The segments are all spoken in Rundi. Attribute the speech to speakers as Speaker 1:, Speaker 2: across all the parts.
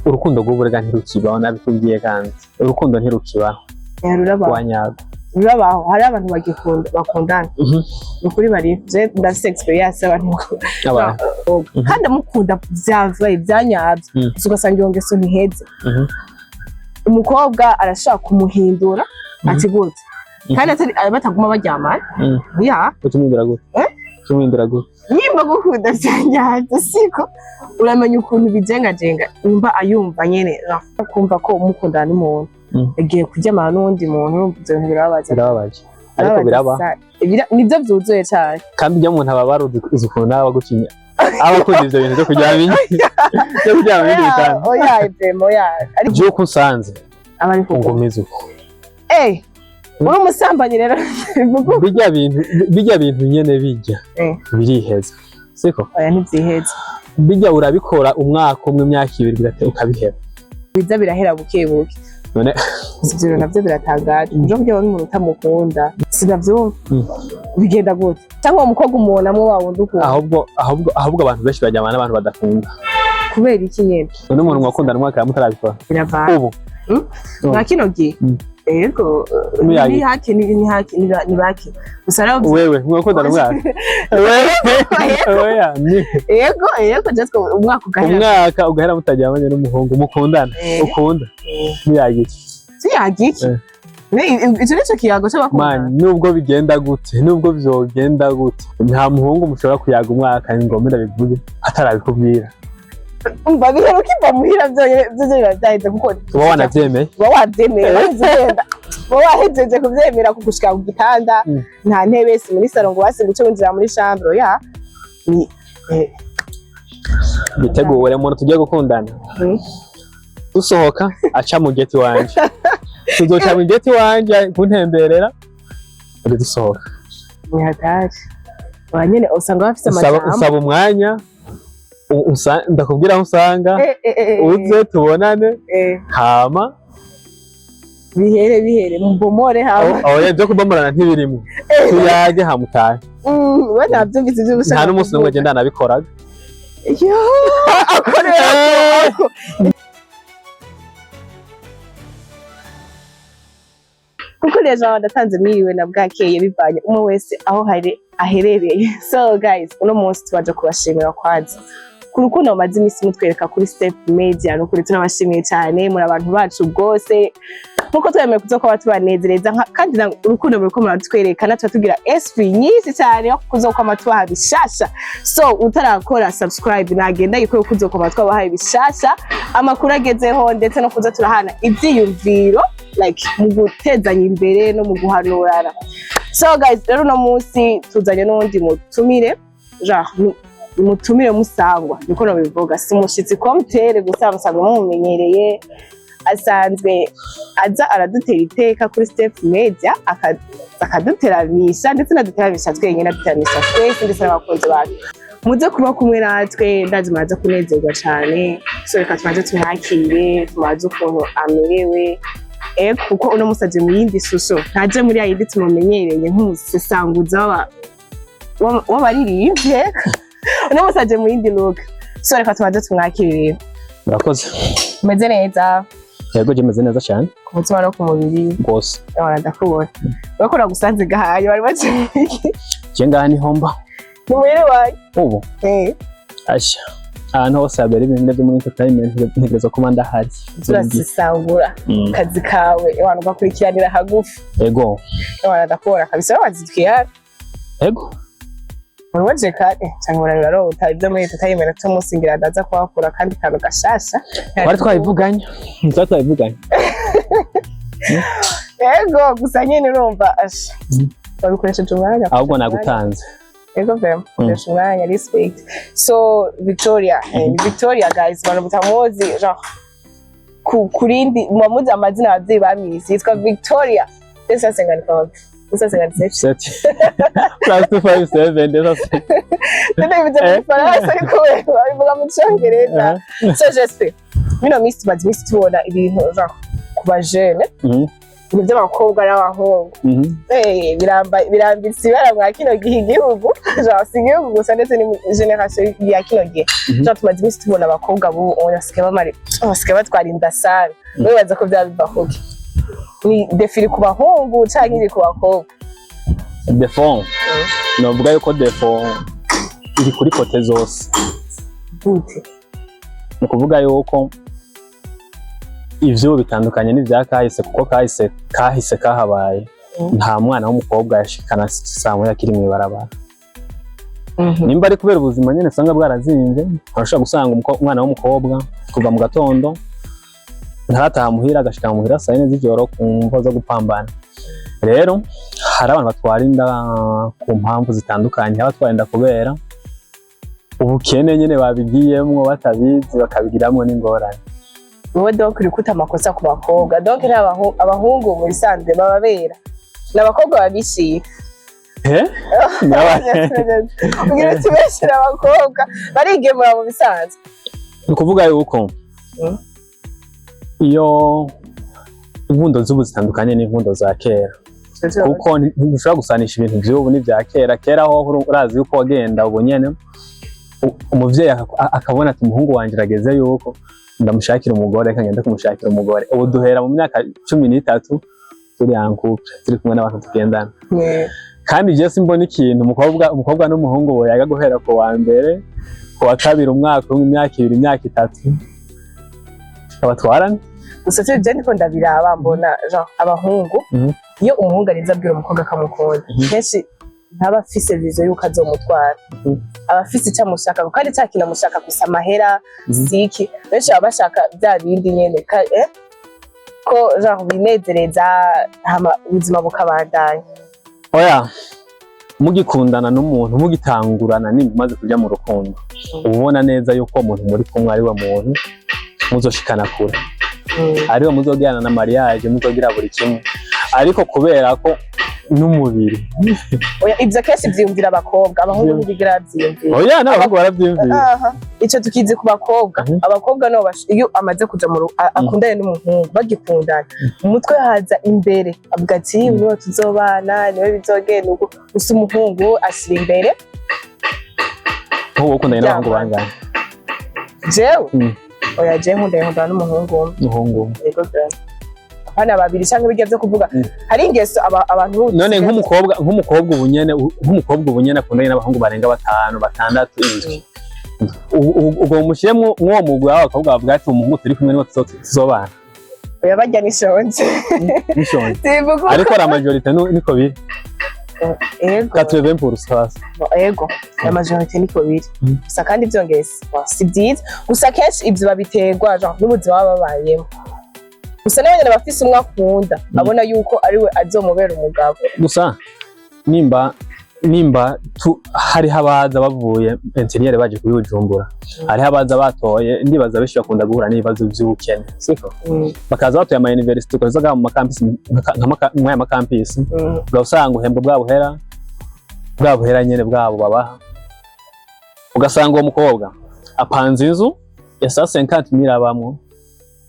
Speaker 1: urukundo rw'uburega ntirukibaho nabikubwiye kandi urukundo ntirukibaho wanyago
Speaker 2: rurabaho hari abantu bakundana ukuri bari je ndafise experience abantu kandi amukunda byavaye byanyabye ugasanga iyo ngeso ntiheze umukobwa arashaka kumuhindura ati gute kandi bataguma baryamana ya
Speaker 1: utumindura gute tumindura gute
Speaker 2: nimba gukunda byanyabye siko uramenya ukuntu bijengajenga nimba ayumva nyene kumva ko umukundana n'umuntu agiye kuryamana n'undi muntu ibyo birababaje
Speaker 1: ariko biraba
Speaker 2: nibyo byuzuye cyane
Speaker 1: kandi iyo umuntu aba baruzi ukuntu aba gucinya abakoze ivyo bintu byo kuryama byo kuryama ibindi bitanu
Speaker 2: oya
Speaker 1: ariko uko usanze
Speaker 2: abari
Speaker 1: kugomeza uko
Speaker 2: uri umusambanyi rero
Speaker 1: bijya bintu nyene bijya biriheza siko
Speaker 2: oya ntibyiheza
Speaker 1: bijya urabikora umwaka umwe imyaka ibiri bigateka ukabihera
Speaker 2: biza birahera buke none ibyo nabyo biratangaje byo kugira ngo umuntu utamukunda sinavyo bigenda gute cyangwa umukobwa umuntu amwe wawundi ukunda
Speaker 1: ahubwo abantu benshi bajyamana n'abantu badakunda
Speaker 2: kubera iki nyene
Speaker 1: none umuntu mwakundana umwaka mutarabikora
Speaker 2: biravana ubu nka kino gihe ego ni haki ni baki usara
Speaker 1: wewe mwakundana umwaka wewe
Speaker 2: ego just umwaka
Speaker 1: ugahera mutajyamanye n'umuhungu mukundana ukunda niyagiki
Speaker 2: icyo nicyo kiyago cy'abakundana
Speaker 1: nubwo bigenda gute nubwo vyogenda gute nta muhungu mushobora kuyaga umwaka ingombe ndabivuge atarabikubwira
Speaker 2: umva bihero kiva muhira byo byaheze kuko
Speaker 1: uba wanavyemeye
Speaker 2: wahejeje kuvyemera kugushika ku gitanda nta ntebe si muri salon ngo basinguce winjira muri chambre ya ni
Speaker 1: biteguwe umuntu tugiye gukundana dusohoka aca mu geti wanje tuzoca mu geti wanje kuntemberera uri dusohoka
Speaker 2: ni hatari wanyene usanga bafise amajambo
Speaker 1: usaba umwanya ndakubwira aho usanga uze tubonane hama
Speaker 2: bihere mbomore hama
Speaker 1: oya byo kubomorana ntibirimo tuyage hamutaye
Speaker 2: we navyumvise ivyo ushaka
Speaker 1: nta n'umunsi n'umwe genda nabikoraga
Speaker 2: kuko rero ndatanze mwiriwe na bwakeye bivanye umwe wese aho aherereye. So guys, uno munsi tubaje kubashimira kwazi ku rukundo bamaze iminsi mutwereka kuri Step Media, no kuri tunabashimiye cyane muri abantu bacu bwose nkuko twemeye kuzokuba tubanezereza kandi urukundo ruriko muratwereka natwe tugira esprit nyinshi cyane yo kuzokuba tubaha bishasha. So utarakora subscribe nagenda yiko kuzokuba twabaha bishasha amakuru agezeho ndetse no kuza turahana ivyiyumviro like mu gutezanya imbere no mu guhanurana. So guys, rero no munsi tuzanye n'undi mutumire mutumire musangwa niko no bivuga, si mushitsi komtere gusa musangwa mumenyereye, asanzwe aza aradutera iteka kuri Step Media akaduteramisha ndetse naduteramisha twenyine aduteramisha twese ndetse n'abakunzi bacu muze kuba kumwe natwe ndazi maze kunezerwa cyane. So reka twaje tumwakire tumaze ukuntu amerewe kuko uno musaje mu yindi shusho ntaje muri ayindi tumumenyereye nk'umusesanguza w'abaririmbye uno musaje mu yindi look. So reka twaje tumwakire.
Speaker 1: Murakoze.
Speaker 2: Meze neza?
Speaker 1: Yego je meze neza cyane.
Speaker 2: Ku mutima no ku mubiri
Speaker 1: rwose.
Speaker 2: Ndakubona bakora gusanze gahaye bari baciye
Speaker 1: je ngaha ni homba
Speaker 2: numero wayi
Speaker 1: ubu asha ahantu hose habera ibintu byo muri entertainment ntegerezo ko manda hari
Speaker 2: turasisangura kazi kawe abantu bakurikiranira hagufi.
Speaker 1: Yego
Speaker 2: ndakubona kabisa wazitwiye
Speaker 1: yego
Speaker 2: waje kare cyangwa rero utabyo muri entertainment tumusingira ndaza kwakura kandi kano gashasha
Speaker 1: bari twabivuganye
Speaker 2: yego gusa nyine urumva asha babikoresheje umwanya
Speaker 1: ahubwo nagutanze.
Speaker 2: Yego vema koresha umwanya respect. So Victoria Victoria guys bana mutamuzi kurindi mwamuzi amazina abavyeyi bamwisi yitwa Victoria ndetse asenganika
Speaker 1: Seti. Plus 257 ndetse.
Speaker 2: Ndetse bize Faransa ariko bivuga mu Cyongereza. So j'espère. Mino miss tubona ibintu kuba jeune. ibintu by'abakobwa n'abahungu birambitse ibara mwa kino gihe igihugu si igihugu gusa ndetse ni generation ya kino gihe tumaze iminsi tubona abakobwa basigaye batwara inda sana wibaza ko byaba biva kuki ni defiri ku bahungu canke iri ku bakobwa
Speaker 1: defo novuga yuko defo iri kuri kote zose
Speaker 2: gute
Speaker 1: ni kuvuga yuko ivyo bitandukanye n'ivya kahise kuko kahise kahabaye nta mwana w'umukobwa yashikana saa akiri mw'ibarabara nimba ari kubera ubuzima nyene usanga bwarazinze arashobora gusanga umwana w'umukobwa kuva mu gatondo ntarataha muhira agashika muhira saa 4 z'ijoro ku mvo zo gupambana rero hari abantu batwara inda ku mpamvu zitandukanye abatwara inda kubera ubukene nyene babigiyemwo batabizi bakabigiramwo n'ingorane
Speaker 2: wowe donc urikuta amakosa ku bakobwa donc abahungu mu bisanzwe bababera n'abakobwa babishira ugira tubeshira abakobwa barigemura mu bisanzwe
Speaker 1: ni kuvuga yuko iyo inkundo z'ubu zitandukanye n'inkundo za kera kuko ntushobora gusanisha ibintu by'ubu n'ibya kera ho urazi yuko wagenda ubu nyene umuvyeyi akabona ati umuhungu wanje irageze yuko ndamushakira umugore kangenda kumushakira umugore ubu duhera mu myaka 13 turi ankouple turi kumwe n'abantu tugendana kandi je simbona ikintu umukobwa n'umuhungu bo yaga guhera ku wa mbere ku wa kabiri umwaka imyaka 2 imyaka 3 abatwarana
Speaker 2: gusa je ndiko ndabiraba mbona abahungu iyo umuhungu arinze abwira umukobwa akamukunda kenshi ntaba afise vizo yuko azomutwara abafise icyo amushaka kandi cyakina amushaka gusa amahera ziki benshi baba bashaka bya bindi nyene ko binezereza ubuzima bukabandanya
Speaker 1: oya mugikundana n'umuntu mugitangurana maze kujya mu rukundo ubona neza yuko umuntu muri kumwe ari we muntu muzoshikana kure ariwe muzogirana na mariage muzogira buri kimwe ariko kubera ko n'umubiri
Speaker 2: oya ibyo kese byumvira abakobwa abahungu ntibigira byumvira
Speaker 1: oya n'abahungu barabyumvira
Speaker 2: icyo tukizi ku bakobwa abakobwa no iyo amaze kuja mu akundane n'umuhungu bagikundana umutwe haza imbere avuga ati niwe tuzobana niwe bizogenda uko gusa umuhungu ashyira imbere
Speaker 1: wowe ukundanye n'abahungu bangana
Speaker 2: jewe oya jewe nkundana n'umuhungu yego hana babiri cyangwa bijya byo kuvuga hari ingeso abantu
Speaker 1: none nk'umukobwa ubunyene akundanye n'abahungu barenga 5 6 ubwo mushyiremo uwo mugwi w'abakobwa bavuga ati umuhungu turi kumwe niwe tuzobana
Speaker 2: oya bajya nishonje
Speaker 1: ariko la majorité niko biri
Speaker 2: ego
Speaker 1: 80%
Speaker 2: ego la majorité niko biri gusa kandi byongeze si byiza gusa kenshi ibyo babiterwa n'ubuzima babayemo gusa n'abanyene bafise umwe akunda abona yuko ari we azomubera umugabo
Speaker 1: gusa nimba hari habaza bavuye intérieur baje kubijumbura hari habaza batoye ndibaza beshi bakunda guhura n'ibibazo by'ubukene siko bakaza batoye ama university kozaga mu campus nk'ama campus ugasanga uhemba bwabuhera nyene bwabo babaha ugasanga uwo mukobwa apanze inzu ya 150,000 abamwo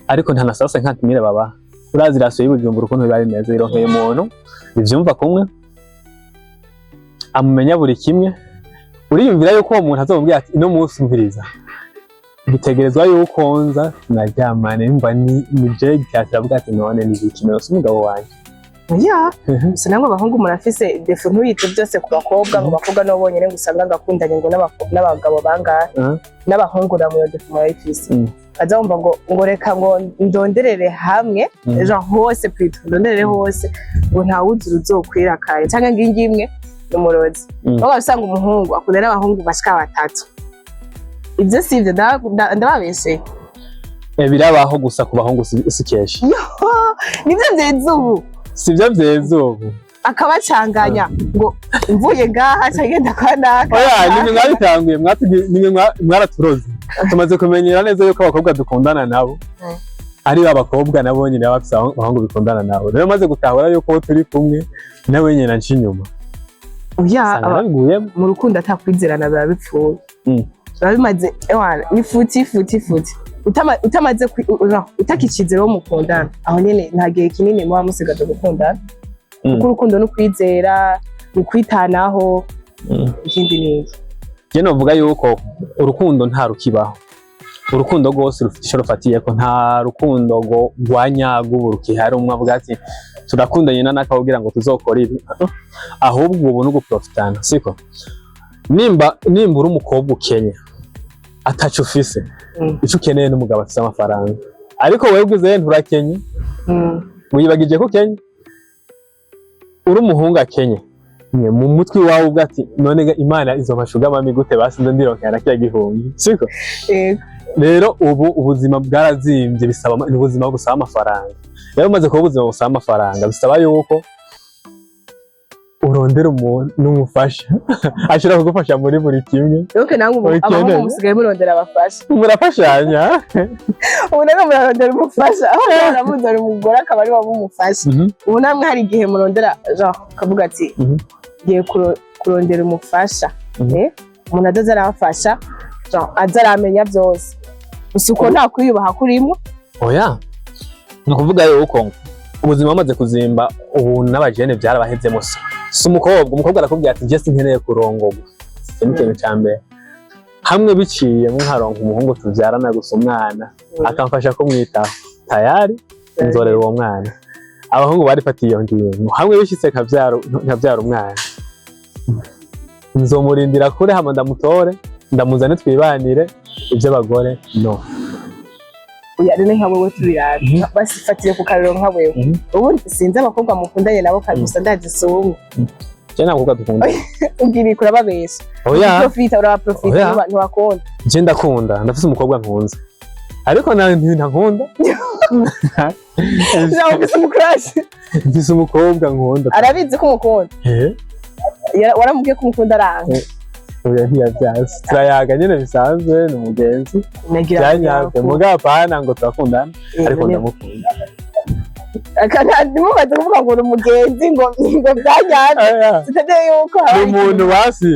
Speaker 1: ariko nta na 150,000 baba urazi rasiyo y'ubujumbura ukuntu biba bimeze ironkeye umuntu ivyumva kumwe amumenya buri kimwe uriyumvira yuko uwo muntu azomubwira ati ino munsi umviriza bitegerezwa yuko nza naryamane mba ni jeje cyatiravuga ati none ni ikimero cy'umugabo wanje
Speaker 2: ya gusa namwe abahungu murafise defu ntuyite byose ku bakobwa ngo bakobwa no bonyene gusanga ngakundanye ngo n'abagabo bangahe n'abahungu namwe defu murayifise azomba ngo reka ngo ndonderere hamwe hose plutôt ndonderere hose ngo ntawuzi uzokwira kare cyangwa ngingi imwe n'umurozi ngo usanga umuhungu akunda n'abahungu bashika 3 ibyo sivyo ndababeshe
Speaker 1: birabaho gusa ku bahungu sikeshi
Speaker 2: nivyo byezubu
Speaker 1: sivyo byezubu
Speaker 2: akabacanganya ngo mvuye ngaha cyagenda kanaka
Speaker 1: oya nimwe mwabitanguye mwaraturoze tumaze kumenyera neza yuko abakobwa dukundana nabo ari abakobwa nabo nyine bafise abahungu bikundana nabo rero maze gutahura yuko turi kumwe nawe nyine nci nyuma
Speaker 2: oya mu rukundo atakwizerana biba bipfuye biba bimaze ni futi utamaze utakicizero wo mukundana aho nyene nta gihe kinini muba musigaje gukundana kuko urukundo no kwizera ni kwitanaho ikindi niki
Speaker 1: je novuga yuko urukundo nta rukibaho urukundo rwose rufite icyo rufatiye ko nta rukundo ngo rwanyagubu rukihari umwe avuga ati turakundanye n'akabwira ngo tuzokora ibi ahubwo ubu no guprofitana siko nimba uri umukobwa ukenya atacu ufise ico ukeneye n'umugabo afise amafaranga ariko wewe ugize nturakenye wibagije ko kenya uri umuhungu akenye mu mutwe wawe ubwo ati none Imana izofashuga mami gute basinze ndironkera kiya gihumbi siko rero ubu ubuzima bwarazimvye bisaba ubuzima busaba amafaranga rero umaze kuba ubuzima busaba amafaranga bisaba yuko urondera umuntu n'umufasha ashobora kugufasha muri buri kimwe
Speaker 2: yoke nangu abahungu musigaye murondera abafasha
Speaker 1: murafashanya
Speaker 2: ubu namwe murondera umufasha aho muramuzana umugore akaba ari waba umufasha ubu namwe hari igihe murondera kavuga ati ngiye kurondera umufasha umuntu azaza arafasha aza aramenya byose gusa uko nta kwiyubaha kurimo
Speaker 1: oya ni ukuvuga yuko ubuzima bamaze kuzimba ubu n'abajene byarabahezemo si umukobwa arakubwira ati njye sinkeneye kurongorwa icyo ni ikintu cya mbere hamwe biciye nkaronka umuhungu tubyarana gusa umwana akamfasha kumwitaho tayari nzorera uwo mwana abahungu barifatiye iyo ngingo hamwe bishyitse nkabyara umwana nzomurindira kure hama ndamutore ndamuzane twibanire iby'abagore no
Speaker 2: uyarene nka wewe tubirara basifatire ku karero nka wewe ubu sinzi abakobwa mukundanye nabo kabisa ndazisumwe
Speaker 1: je nabakobwa dukunda
Speaker 2: ubwiri kurababesha profita urabaprofita abantu bakunda
Speaker 1: je ndakunda ndafise umukobwa nkunze ariko nawe ntankunda
Speaker 2: nawe ufise umukrush
Speaker 1: mfise umukobwa nkunda
Speaker 2: arabizi ko umukunda waramubwiye ko umukunda aranga
Speaker 1: oya ntiyavyazi turayaga nyene bisanzwe ni umugenzi byanyavye mugabo pana ngo turakundana ariko ndamukunda
Speaker 2: ntimubaze kuvuga ngo uri umugenzi ngo byanyavye sitade yuko
Speaker 1: ni umuntu basi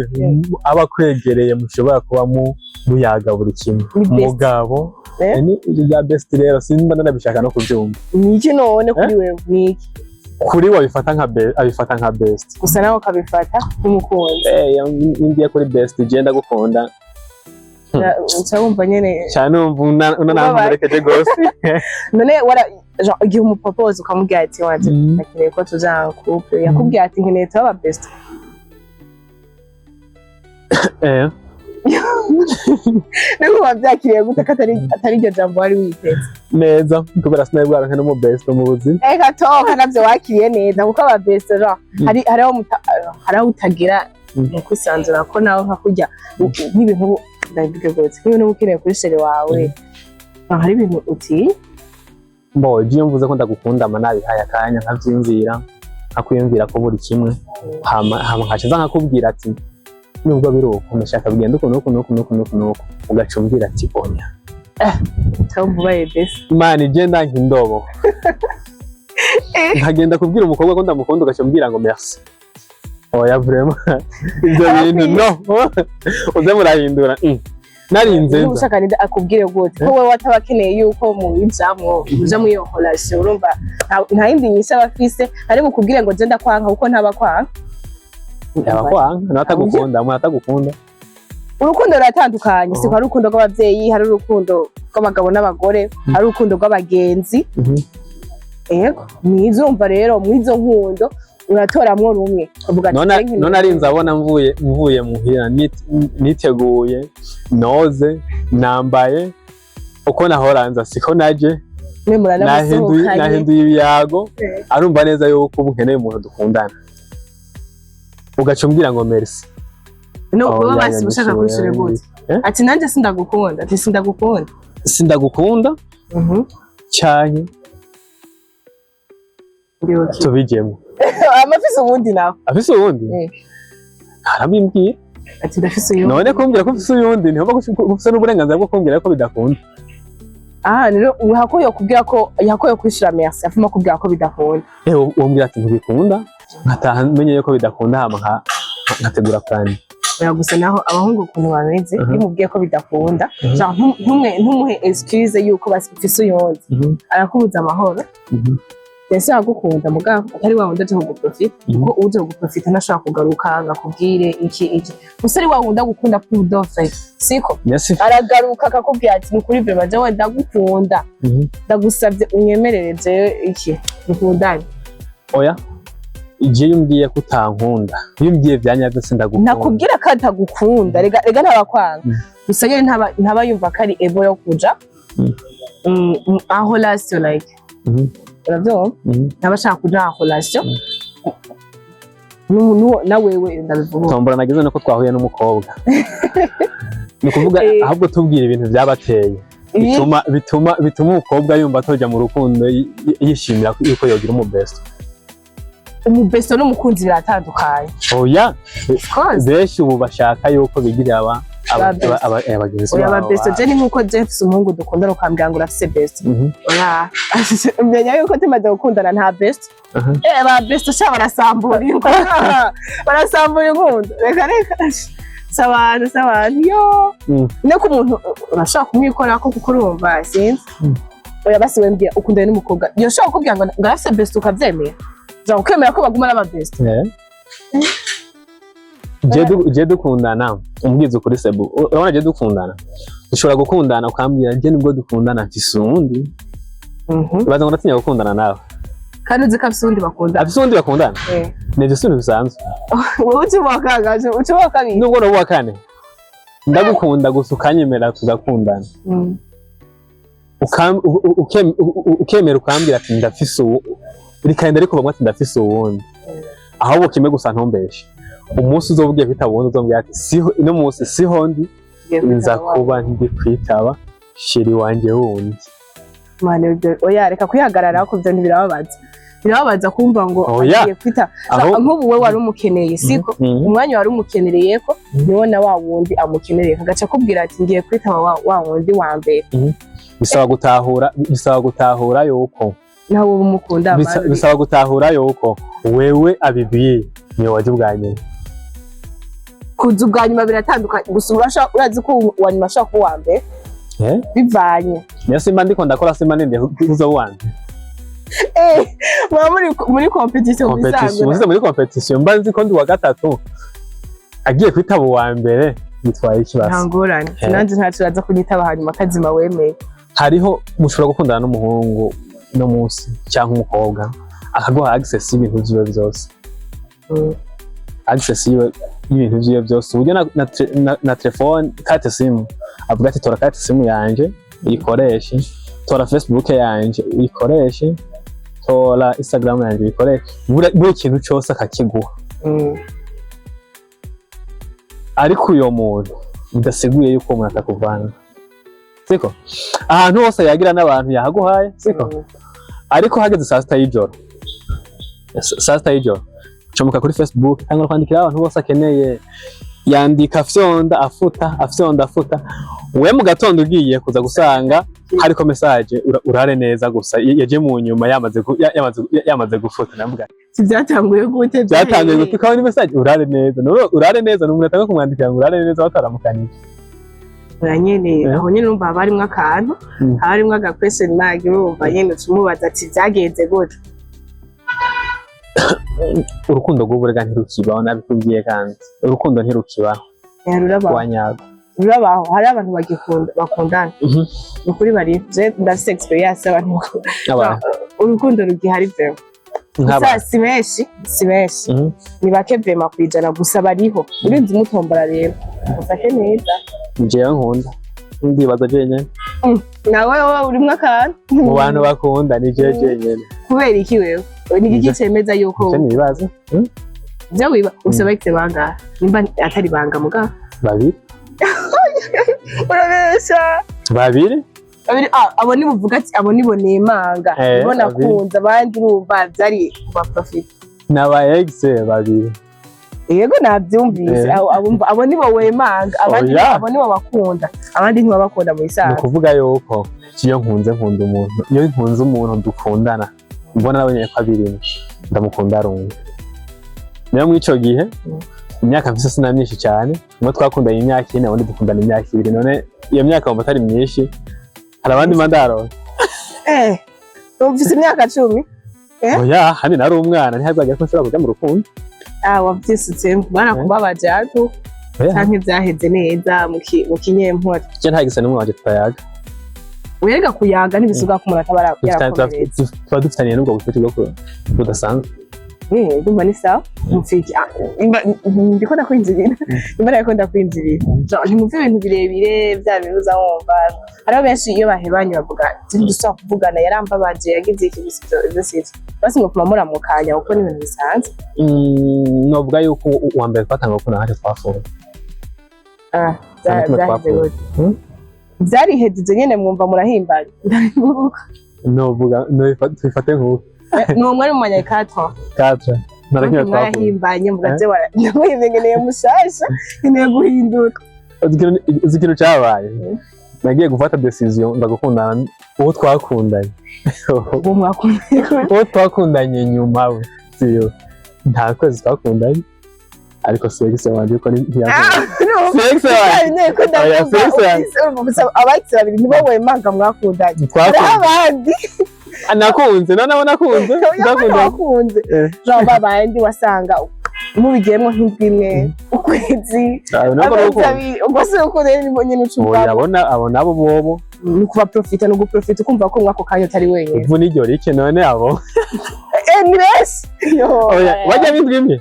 Speaker 1: aba kwegereye mushobora kuba muyaga buri kimwe mugabo ni ibya best rero simba ndanabishaka no kubyumva
Speaker 2: niki none kuri wewe niki
Speaker 1: kuri we abifata nka best
Speaker 2: gusa nawe ukabifata nk'umukunzi
Speaker 1: ngiye kuri best genda gukunda
Speaker 2: cyumva nyene
Speaker 1: cyane unanamurekeje gose
Speaker 2: none igihe umupropose ukamubwira ati waje akeneye ko tuzana couple yakubwira ati nkeneye tuba best Niko wabyakiriye gute atari iryo jambo wari witeze
Speaker 1: neza kubera sinari bwaronke no mu best mu buzima
Speaker 2: eka toka navyo wakiriye neza kuko aba best hari aho utagira kwisanzura ko nawe nka kurya nk'ibintu ndabivuge gose nk'ibintu ukeneye kuri shere wawe hari ibintu uti
Speaker 1: je mvuze ko ndagukunda ama nabihaye akanya nkavyimvira akwiyumvira ko buri kimwe hama nkaciza nkakubwira ati nubwo biruko ndashaka bigenda uko ugacumbira ati oya
Speaker 2: tambubaye best
Speaker 1: mani je ndanka indobo nkagenda kubwira umukobwa ko ndamukunda ugacumbira ngo merci oya vraiment ibyo bintu no uze murahindura narinze
Speaker 2: ushaka nida akubwire gute ko wewe watabakeneye yuko mu bijamwo uja mu iyo relation urumva nta yindi nyisha bafise ari mukubwire ngo je ndakwanka kuko ntabakwanga
Speaker 1: abakwanga natagukunda mwatagukunda
Speaker 2: urukundo ruratandukanye siko hari urukundo rw'abavyeyi hari urukundo rw'abagabo n'abagore hari urukundo rw'abagenzi yego nizumva rero mwizo nkundo uratoramwo rumwe uvuga ati
Speaker 1: none arinze abona mvuye muhira niteguye noze nambaye uko nahoranza siko naje nahinduye ibiyago arumva neza yuko ubu nkeneye umuntu dukundana ugacumbira ngo merci
Speaker 2: no kuba basi ushaka kwishura gute ati nanje sindagukunda ati
Speaker 1: sindagukunda cyane tubijemo
Speaker 2: amafise ubundi nawe
Speaker 1: afise ubundi arabimbwiye
Speaker 2: ati ndafise uyu
Speaker 1: none kumbwira ko ufise uyundi niho ufise n'uburenganzira bwo kumbwira ko bidakunda
Speaker 2: rero yakoye kubwira ko yakoye kwishura merci afuma kubwira ko bidakunda
Speaker 1: umbwira ati ntibikunda nkataha menye yuko bidakunda hama nkategura kandi
Speaker 2: oya gusa naho abahungu ukuntu bameze iyo umubwiye ko bidakunda ntumuhe excuse yuko bafise uyundi arakubuza amahoro ese agukunda mugabo atari wa wundi aje kuguprofita kuko uje kuguprofita ntashaka kugaruka akakubwire iki gusa ari wa wundi agukunda kudofe siko aragaruka akakubwira ati nukuri vrema je wenda ndagukunda ndagusabye unyemerere je iki dukundane
Speaker 1: oya igihe yumbwiye ko utankunda yumbwiye byanyabyo sindagukunda
Speaker 2: nakubwira ko atagukunda rega ntabakwanga gusa yari ntaba yumva ko ari ebo yo kuja aho last like uravyumva ntabashaka kuja aho relation na wewe ndabivuga
Speaker 1: tombora nagize nako twahuye n'umukobwa ni kuvuga ahubwo tubwira ibintu byabateye bituma umukobwa yumva atoja mu rukundo yishimira yuko yogira umubesto n'umukunzi biratandukanye oya benshi ubu bashaka yuko bigirira abagenzi babo
Speaker 2: ababesto je ni nkuko Jeff umuhungu dukunda rukambwira ngo urafise best oya menya yuko timaze gukundana nta best aba best sha barasambura inkundo reka sabantu yo neko umuntu urashaka kumwikora ko kuko urumva sinzi oya basi wembye ukundana n'umukobwa yo shaka kubwira ngo ngafise best ukavyemera za ukemera ko baguma n'aba best
Speaker 1: je dukundana umbwiza kuri sebu urabona je dukundana ushobora gukundana ukambwira je nibwo dukundana mfise uwundi baza ngo ndatinya gukundana nawe
Speaker 2: kandi uzi ko afise uwundi bakundana
Speaker 1: afise uwundi bakundana nivyo sintu bisanzwe
Speaker 2: wowe ucubakagaje ucubakabiri
Speaker 1: nubwo nabuwa kane ndagukunda gusa ukanyemera tugakundana ukemera ukambwira ati ndafise uwo rikagenda ariko bamwe ati ndafise uwundi ahubwo kimwe gusa ntombeshe umunsi uzovugiye kwitaba uwundi uzombwira ati siho ino munsi siho ndi nza kuba ndi kwitaba sheri wanje wundi
Speaker 2: mane oya reka kwihagarara ko byo birababaza kumva ngo agiye kwita nk'ubu we wari umukeneye siko umwanya wari umukenereye ko niwo na wa wundi amukenereye kagaca kubwira ati ngiye kwitaba wa wundi wa mbere
Speaker 1: bisaba gutahura yuko
Speaker 2: nawe umukunda
Speaker 1: bisaba gutahura yuko wewe abibwiye ni waje bwanye
Speaker 2: kuza ubwa nyuma biratandukanye gusa urazi ko uwa nyuma ashaka kuba mbere bivanye
Speaker 1: niyo simba ndiko ndakora simba nende kuza wanje
Speaker 2: muri competition
Speaker 1: bisanzwe muri competition mba nzi ko ndi wa gatatu agiye kwitaba uwa mbere bitwaye ikibazo
Speaker 2: ntangorane nanjye ntacuraza kunyitaba hanyuma kazima wemeye
Speaker 1: hariho mushobora gukundana n'umuhungu no munsi cyangwa umukobwa akaguha access y'ibintu byiwe byose access y'ibintu byiwe byose uburyo na telefone carte simu avuga ati tora carte simu yanje uyikoreshe tora Facebook yanje uyikoreshe tora Instagram yanje uyikoreshe buri kintu cyose akakiguha ariko uyo muntu ndasiguye yuko umuntu atakuvanga siko ahantu hose yagira n'abantu yahaguhaye siko ariko hageze saa sita y'ijoro comuka kuri Facebook cyangwa kwandikira abantu bose akeneye yandika afyonda afuta we mu gatondo ugiye kuza gusanga hariko message urare neza gusa yaje mu nyuma yamaze gufuta navuga
Speaker 2: byatanguye gute
Speaker 1: kandi ni message urare neza n'umuntu atanga kumwandikira ngo urare neza bataramukaniye
Speaker 2: uranyene aho nyene numva barimwe akantu harimwe aga question mark urumva nyene tumubaza ati byagenze gute
Speaker 1: urukundo rw'uburega ntirukibaho nabikubwiye kandi urukundo ntirukibaho
Speaker 2: rurabaho hari abantu bakundana ukuri bari je ndafise experience abantu urukundo rugihari vyo gusa si benshi ni bake vema kwijana gusa bariho urinzi mutombora rero ufate neza
Speaker 1: njewe nkunda ndibaza jenyene
Speaker 2: nawe urimwe akantu
Speaker 1: mu bantu bakunda ni jenyene
Speaker 2: kubera iki wewe ni iki cemeza yuko
Speaker 1: nibaza
Speaker 2: byo wiba usabekte banga nimba atari banga muga
Speaker 1: babiri
Speaker 2: urabesha
Speaker 1: babiri
Speaker 2: abo ni buvuga ati abo nibo nemanga ubona kunza abandi urumva byari kuba profit
Speaker 1: n'aba ex babiri
Speaker 2: yego nabyumvise abo nibo wemanga abandi abo nibo bakunda abandi ntibabakunda mu isaha
Speaker 1: kuvuga yuko iyo nkunda umuntu iyo nkunze umuntu dukundana mbona nabonye ko abiri ndamukunda rungu niyo mu ico gihe imyaka mfise sina myinshi cyane umwe twakundanye imyaka 4 undi dukundana imyaka 2 none iyo myaka wumva atari myinshi hari abandi mandaro
Speaker 2: mfise imyaka 10
Speaker 1: oya hani nari umwana ntihazajya ko nshobora kujya mu rukundo
Speaker 2: wavyisutse bana kubabaje ariko canke vyaheze neza mu kinyempora
Speaker 1: cyo ntagisa n'umwe waje twayaga
Speaker 2: uyerega kuyaga ntibisuga ku muntu atabara yarakomeretse
Speaker 1: tuba dufitaniye n'ubwo bucuti bwo budasanzwe
Speaker 2: ndumva ni sawa mufiki ndiko ndakwinjirira imbara yako ndakwinjirira ntimuvye ibintu birebire vya bintu uza wumva hariho benshi iyo bahebanye bavuga dusaba kuvugana yarambabaje yagize iki bisivyo basi ngo kumamura mu kanya kuko ni ibintu bisanzwe
Speaker 1: novuga yuko uwa mbere twatanga ko naje twafuye
Speaker 2: vyarihejeje nyene mwumva murahimbanye
Speaker 1: novuga twifate nk'uko
Speaker 2: numwe ari mu manyakato
Speaker 1: 4 narakiye
Speaker 2: twahimbanye mugaze namuhimengeneye mushasha nkeneye guhinduka
Speaker 1: ikintu cyabaye nagiye gufata decision ndagukundana uwo twakundanye uwo twakundanye nyuma we siyo nta kwezi twakundanye ariko sex wanje ko ni sex
Speaker 2: abakisi babiri nibo wemanga mwakundanye abandi
Speaker 1: nakunze none nakunze
Speaker 2: nakunze jean babandi wasanga mubigiyemo nk'imwe ukwezi ubwo se uko rero ni nyine ucumva
Speaker 1: abona abo bobo
Speaker 2: ni kuba profita no guprofita ukumva ko mwako kanya utari wenyine
Speaker 1: ubu niryo rike none abo
Speaker 2: ni bese
Speaker 1: wajya bindwimye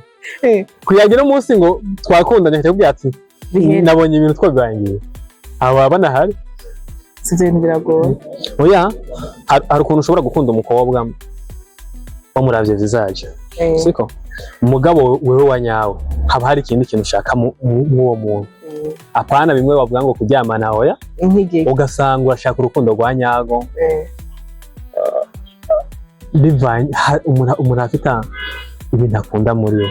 Speaker 1: kuyagira umunsi ngo twakundanye cyangwa ati nabonye ibintu twagangiye aba banahari
Speaker 2: sivyo ibintu biragoye
Speaker 1: oya hari ukuntu ushobora gukunda umukobwa bamuravye vizaje siko umugabo wewe wanyawe haba hari ikindi kintu ushaka muwo muntu apana bimwe bavuga ngo kuryamana oya ugasanga urashaka urukundo rwa nyago divine umuntu afite ibintu akunda muri we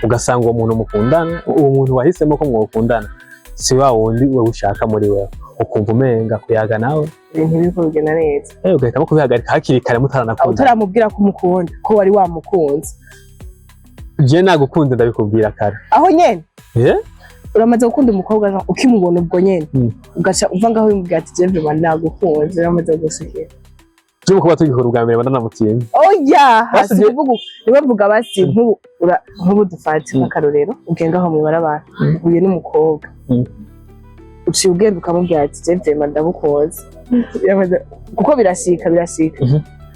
Speaker 1: ugasanga uwo muntu mukundana uwo muntu wahisemo ko mwokundana si wa wundi we ushaka muri we ukumva umenga kuyaga nawe
Speaker 2: ibintu biko bigena neza
Speaker 1: ugahitamo kubihagarika hakiri kare mutaranakunda
Speaker 2: utaramubwira ko umukunda ko wari wamukunze
Speaker 1: je nagukunze ndabikubwira kare
Speaker 2: aho nyene uramaze gukunda umukobwa ukimubona ubwo nyene ugaca uva ngaho bimubwira ati je vraiment nagukunze uramaze gushikira
Speaker 1: je mukuba tugikora ubwa mbere bananamutinye
Speaker 2: oya hasi uvuga niwe vuga basi nk'ubu dufate nk'akarorero ugenga aho mwibarabara uhuye n'umukobwa uciye ugenda ukamubwira ati je vraiment ndagukunze kuko birashika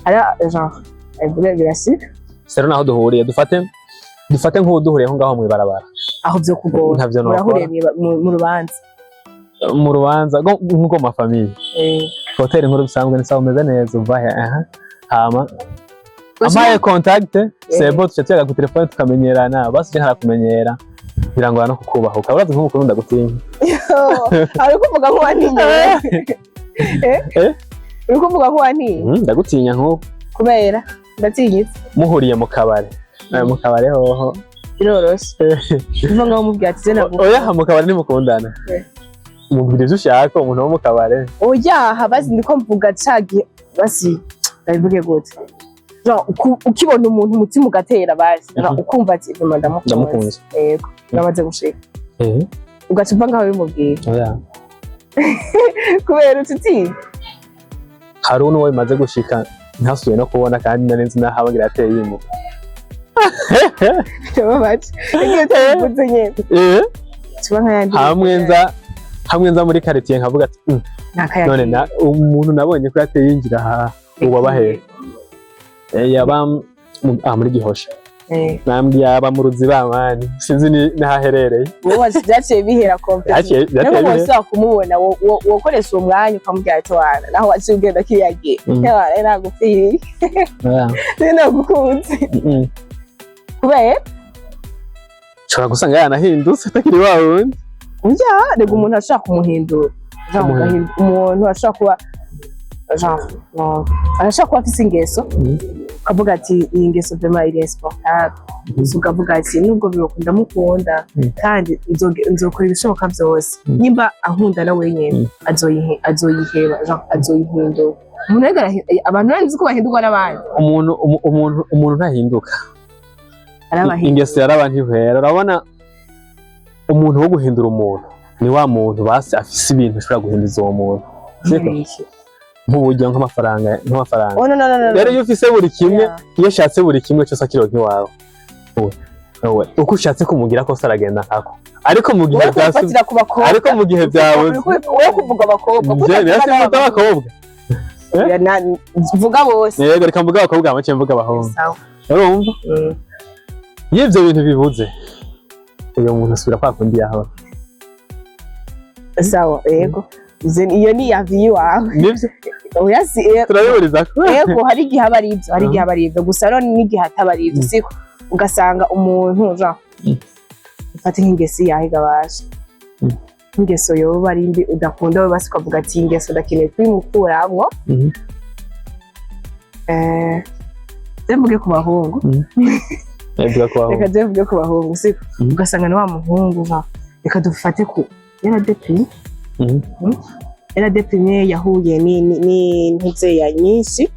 Speaker 2: ari genre birashika
Speaker 1: sero naho duhuriye dufate nk'uwo duhuriye aho ngaho mwibarabara
Speaker 2: aho byo kugora urahuriye mu rubanza nk'uko mu famille hotel nkuru bisanzwe ni sawa umeze neza uvahe hama amaye contact sebo tucyaga ku telefone tukamenyerana basi je harakumenyera birangora no kukubaho ukaburaza nk'uko ndagutinya ari kuvuga ko wantinye uri kuvuga ko wantinye
Speaker 1: ndagutinya nk'uko
Speaker 2: kubera ndatinyitse
Speaker 1: muhuriye mu kabare hoho
Speaker 2: biroroshe uvuga ngo mubwira ati zena
Speaker 1: oya mu kabare nimukundana mubwira ivyo ushaka umuntu wo mu kabare
Speaker 2: oya habazi ndiko mvuga cagi basi ndabivuge gute ukibona umuntu umutima ugatera basi ukumva ati ndamukunze yego namaze gushika ugaca uva ngaho bimubwira
Speaker 1: oya
Speaker 2: kubera ututi
Speaker 1: hari uno bimaze gushika ntasuye no kubona kandi nari nzi naho abagira ateye yimuka
Speaker 2: babaje igihe tavuze nyene tuba nkayandi
Speaker 1: hamwe nza muri quartier nkavuga ati none umuntu nabonye ko yateye yinjira aha ubabahe yaba muri Gihosha nambye yaba mu Ruzibamani sinzi nahaherereye
Speaker 2: wowe byaciye bihera complete nako bose kumubona wokoresha uwo mwanya ukamubwira ati wana naho waciye ugenda kiyagiye ntabara nagupfiri nagukunze kubera
Speaker 1: ushobora gusanga yanahindutse atakiri wa wundi
Speaker 2: urya rega umuntu ashaka kumuhindura umuntu ashaka kuba arashaka kuba afise ingeso ukavuga ati iyi ngeso vraiment iri insupportable ukavuga ati nubwo birokunda mukunda kandi nzokora ibishoboka byose nimba ankunda na wenyine azoyiheba azoyihindura abantu nzi ko bahindurwa n'abandi
Speaker 1: umuntu ntahinduka ingeso yarabantu ihera urabona umuntu wo guhindura umuntu ni wa muntu basi afise ibintu ushobora guhinduza uwo muntu nk'uburyo nk'amafaranga rero iyo ufise buri kimwe iyo ashatse buri kimwe cyose akironka iwawe uko ushatse kumugira kose aragenda nkako ariko mu gihe byabuze
Speaker 2: wowe kuvuga abakobwa mvuga bose
Speaker 1: yego reka mvuga abakobwa make mvuga abahungu urumva iyo ibyo bintu bibuze uyu muntu asubira kwa kundi yahora
Speaker 2: sawa yego iyo ni ya vie wawe
Speaker 1: nibyo
Speaker 2: turabiburiza ko yego hari igihe aba ari ibyo gusa rero n'igihe ataba ari ibyo siko ugasanga umuntu ufata nk'ingeso yahiga basha ingeso yoba ari mbi udakunda we basi ukavuga ati ingeso ndakeneye kuyimukuramwo mvuge ku bahungu reka mvuge ku bahungu siko ugasanga ni wa muhungu reka dufate ku yaradeprimye yahuye n'intuzeya nyinshi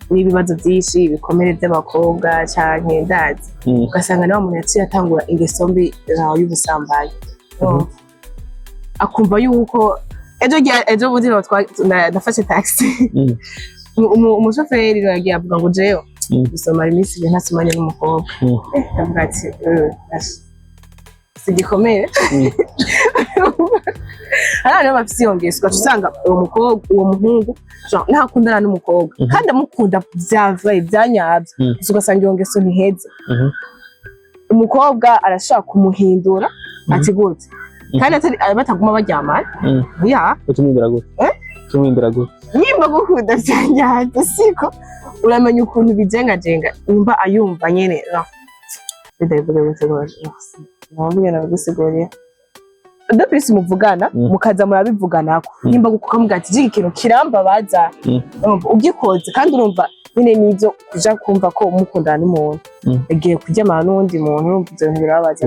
Speaker 2: n'ibibazo byinshi ibikomere by'abakobwa canke ndazi ugasanga nawe umuntu yaciye atangura ingeso mbi y'ubusambanyi akumva yuko ejo bundi nafashe taxi umushoferi yagiye avuga ngo jewe gusomara iminsi ibiri ntasomanye n'umukobwa avuga ati sigikomere hano bafise iyo ngeso ugaca usanga uwo muhungu ntakundana n'umukobwa kandi amukunda vyavaye vyanyavye gusa ugasanga iyo ngeso ntiheze umukobwa arashaka kumuhindura ati gute kandi bataguma baryamana
Speaker 1: tumwindira gute
Speaker 2: nimba gukunda vyanyavye siko uramenya ukuntu bijengajenga nimba ayumva nyene Dapisi muvugana mukaza murabivuganako nimba gukamubwira ati jigi ikintu kirambabaza ugikoze kandi urumva nyine nivyo kuja kumva ko mukundana n'umuntu agiye kuryamana n'uwundi muntu urumva ivyo bintu
Speaker 1: birababaje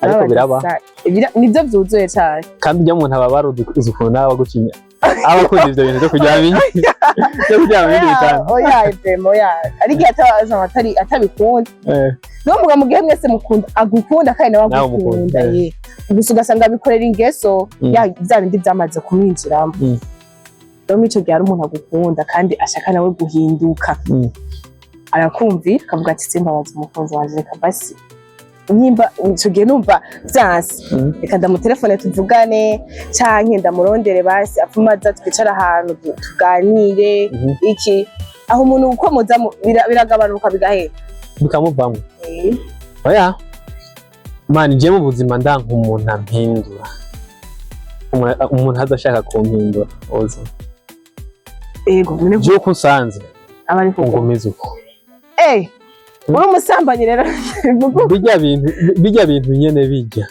Speaker 1: ariko biraba
Speaker 2: nivyo vyuzuye cane
Speaker 1: kandi iyo umuntu aba baruzi ukuntu nawe bagucinya abakunda ivyo bintu vyo kuryama oya ariko atabikunda n'umuga mugihe mwese mukunda agukunda kandi nawe agukunda gusa ugasanga abikorera ingeso bya bindi byamaze kumwinjiramo rero mico gihe ari umuntu agukunda kandi ashaka nawe guhinduka arakumvira akavuga ati simbabaza umukunzi wanje reka basi nimba ico gihe numva vyanse reka ndamutelefone tuvugane canke ndamurondere basi apfumaza twicara ahantu tuganire iki aho umuntu ukomoza biragabanuka bigahera bikamuvamo oya mani je mu buzima ndanka umuntu ampindura umuntu azashaka kumpindura oza
Speaker 2: ego
Speaker 1: je uko nsanze
Speaker 2: abari ko
Speaker 1: ngomeza uko
Speaker 2: uri umusambanyi rero
Speaker 1: bijya bintu nyene bijya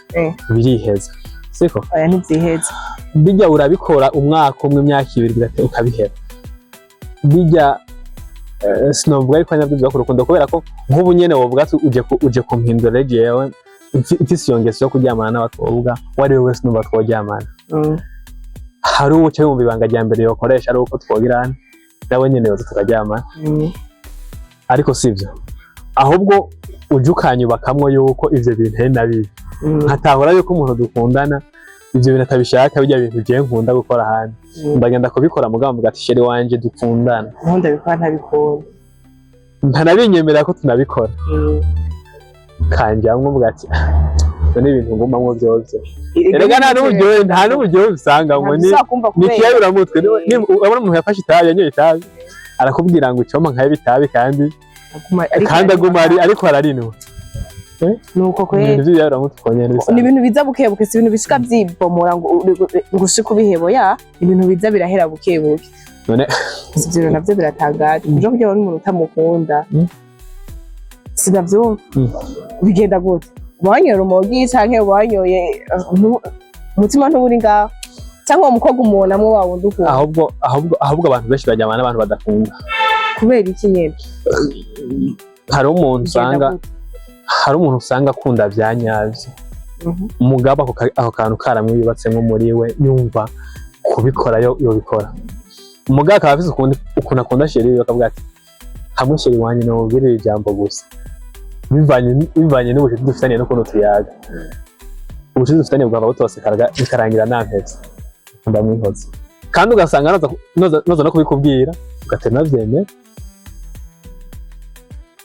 Speaker 1: biriheza siko
Speaker 2: oya ntibyiheza
Speaker 1: bijya urabikora umwaka umwe imyaka ibiri bigate ukabihera bijya sinovuga ariko nabyo byo kurukundo kubera ko nk'ubu nyene wovuga ati uje kumpindura jewe ifise iyo ngeso yo kuryamana n'abakobwa wari wese numva tworyamana hari uwo cyo mu bibanga rya mbere yokoresha ari uko twogirana nawe nyene yoza tukaryamana ariko sivyo ahubwo uje ukanyubakamwo yuko ivyo bintu ari nabi nkatahura yuko umuntu dukundana ivyo bintu atabishaka bijya bintu je nkunda gukora handi ndagenda kubikora mugabo mvuga ati sheri wanje dukundana
Speaker 2: nkunda bikora ntabikora
Speaker 1: ntanabinyemera ko tunabikora kanjamwe mvuga ati ni ibintu ngumamwo byose erega nta n'uburyohe usanga ngo ni kiyabiramutwe urabona umuntu yafashe itabi yanyoye itabi arakubwira ngo icoma nkaye bitabi kandi aguma ariko ararinwa
Speaker 2: nuko kwera
Speaker 1: ibintu byabiramutwe konyene bisa
Speaker 2: ni ibintu biza bukebuke si ibintu bishika byibomora ngo ushike ubihebo ibintu biza birahera bukebuke
Speaker 1: none
Speaker 2: ivyo navyo biratangaje uje kujya wari umuntu utamukunda sinavyo bigenda gute wanyoye urumogi canke wanyoye umutima ntuburi ngaho cyangwa umukobwa umuntu amwe wawe ndukunda
Speaker 1: ahubwo abantu benshi bajyamana n'abantu badakunda
Speaker 2: kubera iki nyene
Speaker 1: hari umuntu usanga akunda vyanyavye umugabo ako kantu karamwibatsemwo muri we yumva kubikora yobikora umugabo akaba afise ukuntu akunda sheri akavuga ati hamwe sheri wanje nobwirira ijambo gusa bivanye n'ubucuti dufitaniye n'ukuntu tuyaga ubushize ufitanye bwaba butose bikarangira nampetse ndamwihoza kandi ugasanga noza no kubikubwira ugatera navyemera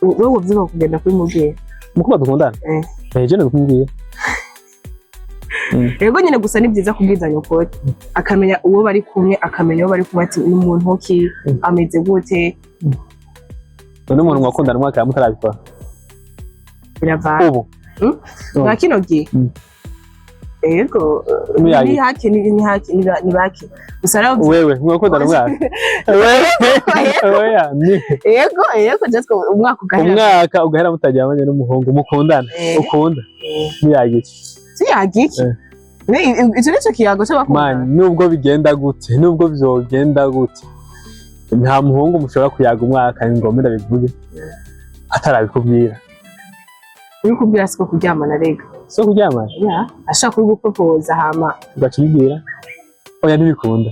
Speaker 2: wowe uvyuka kugenda kubimubwira
Speaker 1: mukuba dukundana je ndakubwiye
Speaker 2: Yego nyine gusa ni byiza kubwizanya ukuri akamenya uwo bari kumwe akamenya uwo bari kumwe ati n'umuntu ki ameze gute
Speaker 1: none umuntu mwakundana mwaka mutarabikora
Speaker 2: biravana
Speaker 1: ubu
Speaker 2: bakino gihe Yego ni haki ni baki gusa rero
Speaker 1: wewe mwakundana mwaka wewe
Speaker 2: yego just umwaka
Speaker 1: ugahera mutajyamanye n'umuhungu mukundana ukunda niyagiki
Speaker 2: Siyagiki icyo nicyo kiyago cy'abakundana
Speaker 1: nubwo bigenda gute nubwo vyogenda gute nta muhungu mushobora kuyaga umwaka ngomera bivuge atarabikubwira
Speaker 2: kubwira siko kuryamana rega
Speaker 1: so kuryamana
Speaker 2: ashaka kugupropoza hama
Speaker 1: ugacibwira oya ntibikunda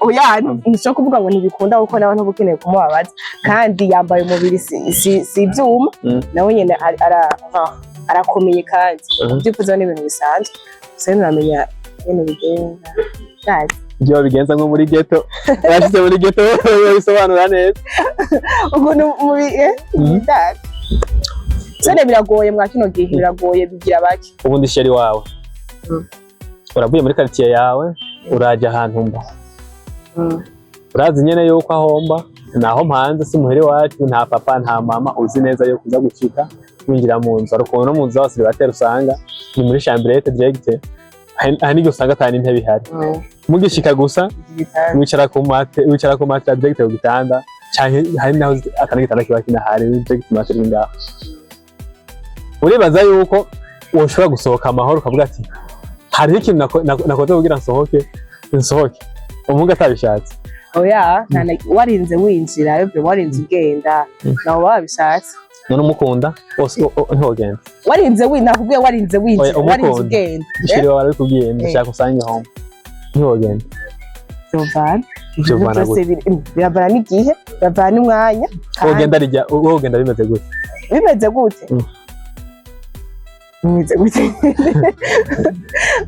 Speaker 2: oya nishaka kuvuga ngo ntibikunda kuko nawe ntubukeneye kumubabaza kandi yambaye umubiri si ibyuma nawe nyine arakomeye kandi byifuza n'ibintu bisanzwe gusa nturamenya ibintu bigenda gazi
Speaker 1: ibyo bigenza nko muri ghetto bashize muri ghetto bisobanura neza
Speaker 2: ukuntu muri gazi sone biragoye mwa kino gihe biragoye bigira baki
Speaker 1: ubundi sheri wawe uravuye muri quartier yawe uraje ahantu mba urazi nyene yuko ahomba naho mpanze si muhere wacu nta papa nta mama uzi neza yo kuza gucika winjira mu nzu aruko no mu nzu hose batera usanga ni muri chambrette direct hani usanga atani intebe ihari mugishika gusa wicara ku mate direct ku gitanda cyane hari naho akana gitanda kiba kinahari direct mate ringa uribaza yuko ushobora gusohoka amahoro ukavuga ati hari ikintu nakoze kugira nsohoke umunga atabishatse
Speaker 2: oya warinze winjira yobye warinze ugenda naho babishatse
Speaker 1: none umukunda ntogenda
Speaker 2: warinze nakubwiye warinze winjira warinze ugenda
Speaker 1: ishiri wawe arikubwiye ndashaka usanga home ntogenda
Speaker 2: Jovana biravana n'igihe biravana n'umwanya
Speaker 1: wogenda bimeze gute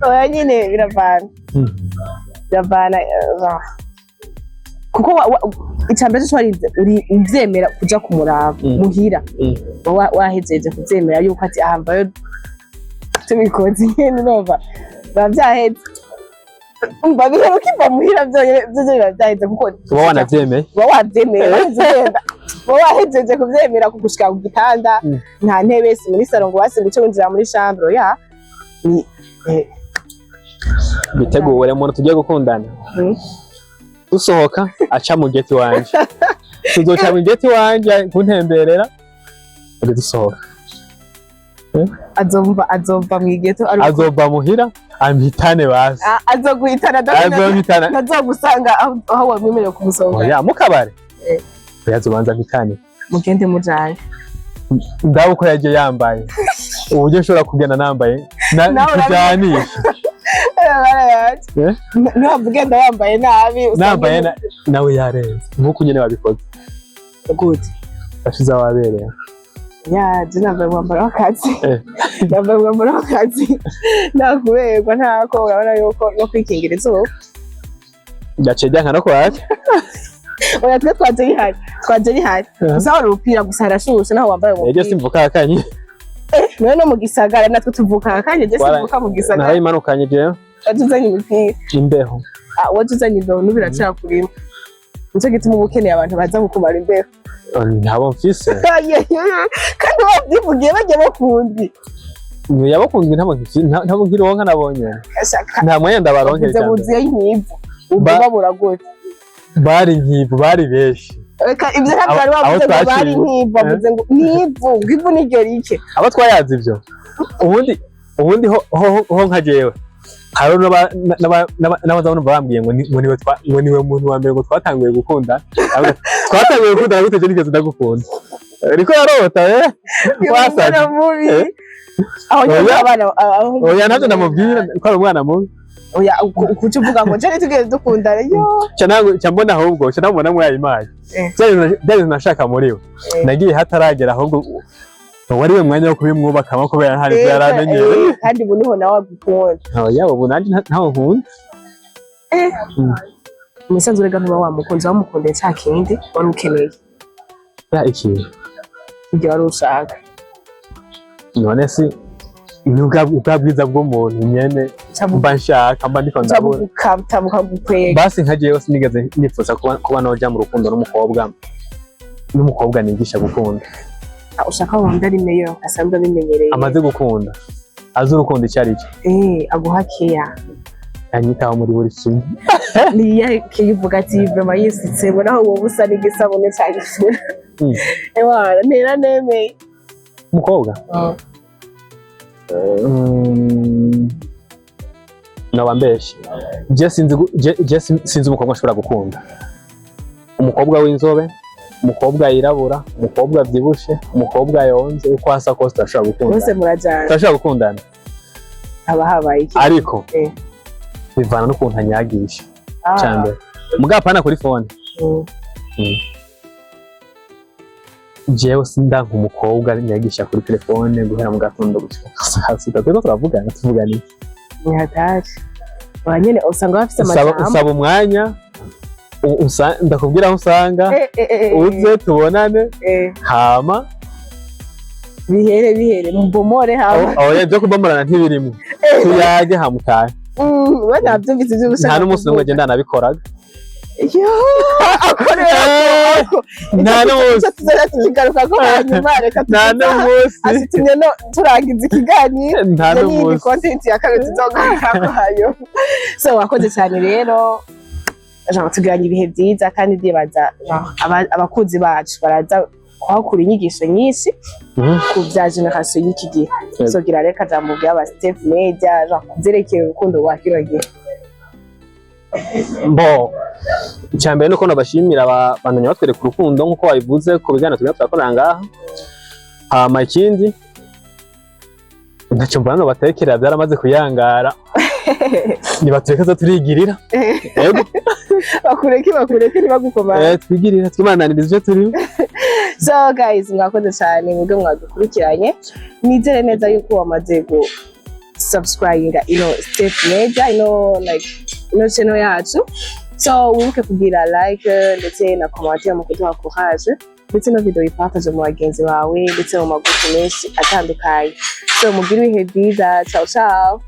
Speaker 2: oya nyine biravana kuko icambere cyo warinze uri uvyemera kuja kumuraba muhira wahejeje kuvyemera yuko ati ahambayo tubikoze nyene nova bavyaheze umva bihero kiva muhira byo bavyaheze kuko
Speaker 1: wanavyemeye
Speaker 2: wahejeje kuvyemera kugushika ku gitanda nta ntebe si muri salon ngo basinguce winjira muri chambre ya
Speaker 1: biteguwe umuntu tugiye gukundana usohoka aca mu geti wanje tuzoca mu geti wanje kuntemberera uri dusohoka
Speaker 2: azomva mu geti
Speaker 1: azomva muhira ampitane basi
Speaker 2: azoguhitana nazogusanga aho wamwemereye kumusohoka
Speaker 1: oya mukabare yazobanza mpitane
Speaker 2: mugende mujanye
Speaker 1: ndaho uko yagiye yambaye uburyo nshobora kugenda nambaye tujanisha
Speaker 2: ntabwo ugenda wambaye nabi
Speaker 1: nambaye nawe yarenze nk'uko nyine wabikoze
Speaker 2: gute
Speaker 1: bashize wabereye
Speaker 2: je nambaye umwambaro w'akazi nambaye umwambaro w'akazi nakuberwa ntako urabona yuko no kwikingira izuba
Speaker 1: gace no kwaje
Speaker 2: oya twe twaje rihari gusa wari urupira gusa harashushe naho wambaye umupira
Speaker 1: simvuka akanye
Speaker 2: none no mu gisagara natwe tuvuka akanye je simvuka mu gisagara
Speaker 1: naho imanukanye je
Speaker 2: watuzanye imipira
Speaker 1: imbeho
Speaker 2: watuzanye imbeho n'ubiracara kurima nicyo gituma ubukeneye abantu baza kukumara imbeho
Speaker 1: ntabo mfise
Speaker 2: kandi wabyivugiye bagiye bakundi
Speaker 1: yabakunzwe ntabwo nkironka nabonye nta mwenda baronkeye
Speaker 2: cyane buziye nkivu ubabura gute
Speaker 1: bari nkivu bari beshi
Speaker 2: ibyo ntabwo bari bavuze ngo bari nkivu bavuze ngo nkivu niryo rike
Speaker 1: abo twayazi ibyo ubundi ho nka jewe hari n'abazabona bambwiye ngo niwe muntu wa mbere ngo twatanguye gukunda twatanguye gukunda gute je nigeze ndagukunda ariko yarota
Speaker 2: wasaje aho nyine abana
Speaker 1: oya navyo ndamubwira ko ari umwana mubi
Speaker 2: oya ukuca uvuga ngo je tugeze dukundana yo
Speaker 1: cyambona ahubwo cyambona mwayi imana byari nashaka muri we nagiye hataragera ahubwo wariwe mwanya wo kubimwubakamo kubera hari byaramenyereye
Speaker 2: kandi ubu niho nawe agukunda
Speaker 1: yabo ubu nanjye ntaho nkunda
Speaker 2: umusanzu rega ntuba wamukunze wamukunde cya kindi wari ukeneye
Speaker 1: ya ikintu
Speaker 2: ibyo wari ushaka
Speaker 1: none si ubwa bwiza bw'umuntu nyene mba nshaka mba ndiko ndabona
Speaker 2: tabuka gukwega
Speaker 1: basi nkagiyeho sinigeze nifuza kuba noja mu rukundo n'umukobwa nigisha gukunda
Speaker 2: ushaka wumva ari meyo asanzwe abimenyereye
Speaker 1: amaze gukunda azi urukundo icyo ari cyo
Speaker 2: aguha keya
Speaker 1: anyitaho muri buri kimwe
Speaker 2: niya kivuga ati vrema yisitse ngo naho wowe usa n'igisabune cyagifura ewana ntera nemeye
Speaker 1: umukobwa noba mbeshe je sinzi umukobwa ashobora gukunda umukobwa w'inzobe umukobwa yirabura umukobwa abyibushe umukobwa yonze uko hasa kose turashobora gukundana
Speaker 2: bose murajana
Speaker 1: turashobora gukundana
Speaker 2: haba habaye iki
Speaker 1: ariko bivana n'ukuntu anyagisha cyane mugapana kuri phone jewe sinda nk'umukobwa anyagisha kuri telefone guhera mu gatondo gushika saa sita tuvugana iki
Speaker 2: ni hatari wanyene usanga bafite amajambo
Speaker 1: usaba umwanya ndakubwira aho usanga uze tubonane hama bihere mbomore hama
Speaker 2: oya
Speaker 1: byo kubomorana ntibirimo tuyage hamutaye
Speaker 2: we nabyumvise ibyo ushaka
Speaker 1: nta n'umunsi n'umwe genda nabikoraga
Speaker 2: nta n'umunsi tuzigaruka ko hanyuma reka asitumye no turangiza ikiganiro
Speaker 1: nta n'umunsi
Speaker 2: content ya kabiri tuzogaruka hayo so wakoze cyane rero tugiranye ibihe byiza kandi ndibaza abakunzi bacu baraza kuhakura inyigisho nyinshi ku bya generation y'iki gihe sogira reka jambo by'aba step media kuvyerekeye urukundo rwa kino gihe
Speaker 1: mbo cyambere nuko nabashimira abandanya batwereka urukundo nkuko wabivuze ku biganiro tugakorana ngaha hama ikindi ntacyo mbana batekera byaramaze kuyangara nibatureka turigirira yego
Speaker 2: bakureke nibagukomana
Speaker 1: twigirira twimananiriza ibyo turimo
Speaker 2: so guys mwakoze cyane mwebwe mwadukurikiranye nizere neza yuko wamaze subscribinga step media channel yacu so wibuke kugira like ndetse na commentaire mu kuduha courage ndetse no video ipartage mu bagenzi bawe ndetse mu magurupe menshi atandukanye so mugire ibihe byiza ciao ciao